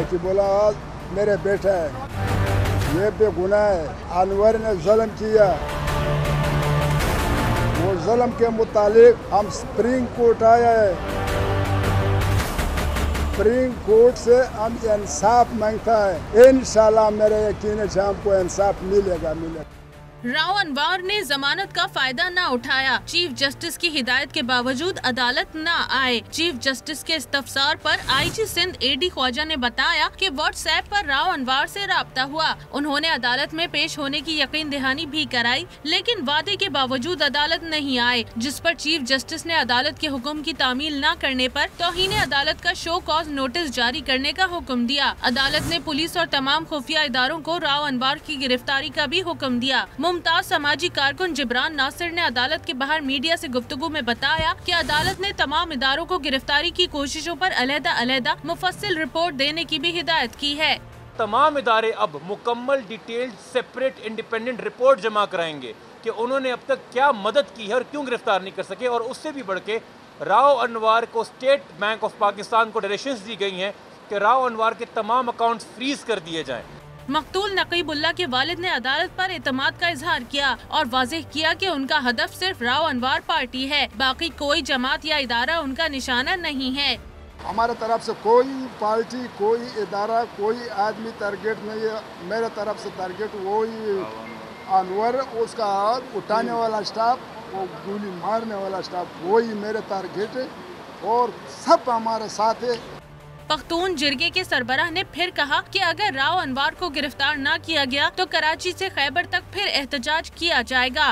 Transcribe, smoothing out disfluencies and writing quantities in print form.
कि बोला मेरे बेटा है, ये बेगुनाह है। अनवर ने जुल्म किया, वो जुल्म के मुतालिक हम सुप्रीम कोर्ट आए हैं। सुप्रीम कोर्ट से हम इंसाफ मांगता है। इंशाल्लाह मेरे यकीन है हमको इंसाफ मिलेगा। राव अनवर ने जमानत का फायदा न उठाया। चीफ जस्टिस की हिदायत के बावजूद अदालत न आए। चीफ जस्टिस के इस्तफसार पर आईजी सिंध एडी ख्वाजा ने बताया कि व्हाट्सएप पर राव अनवर से राब्ता हुआ। उन्होंने अदालत में पेश होने की यकीन दहानी भी कराई, लेकिन वादे के बावजूद अदालत नहीं आए, जिस पर चीफ जस्टिस ने अदालत के हुक्म की तामील न करने पर तौहीन अदालत का शो कॉज नोटिस जारी करने का हुक्म दिया। अदालत ने पुलिस और तमाम खुफिया इदारों को राव अनवर की गिरफ्तारी का भी हुक्म दिया। मुमताज समाजी कारकुन जिब्रान नासिर ने अदालत के बाहर मीडिया से गुफ्तगू में बताया कि अदालत ने तमाम इदारों को गिरफ्तारी की कोशिशों पर अलहदा मुफस्सिल रिपोर्ट देने की भी हिदायत की है। तमाम इदारे अब मुकम्मल डिटेल्ड सेपरेट इंडिपेंडेंट रिपोर्ट जमा कराएंगे कि उन्होंने अब तक क्या मदद की है और क्यों गिरफ्तार नहीं कर सके, और उससे भी बढ़ के राव अनवर को स्टेट बैंक ऑफ पाकिस्तान को डायरेक्शंस दी गई हैं कि राव अनवर के तमाम अकाउंट्स फ्रीज कर दिए जाएं। मकतूल नकीबुल्ला के वालिद ने अदालत पर एतमाद का इजहार किया और वाज़ेह किया कि उनका हदफ सिर्फ राव अनवर पार्टी है, बाकी कोई जमात या इदारा उनका निशाना नहीं है। हमारे तरफ से कोई पार्टी, कोई इदारा, कोई आदमी टारगेट नहीं है। मेरे तरफ से टारगेट वही अनवर, उसका उठाने वाला स्टाफ, वो गोली मारने वाला स्टाफ, वही मेरे टारगेट है और सब हमारे साथ है। पख्तून जिरगे के सरबराह ने फिर कहा कि अगर राव अनवर को गिरफ्तार न किया गया तो कराची से खैबर तक फिर एहतजाज किया जाएगा।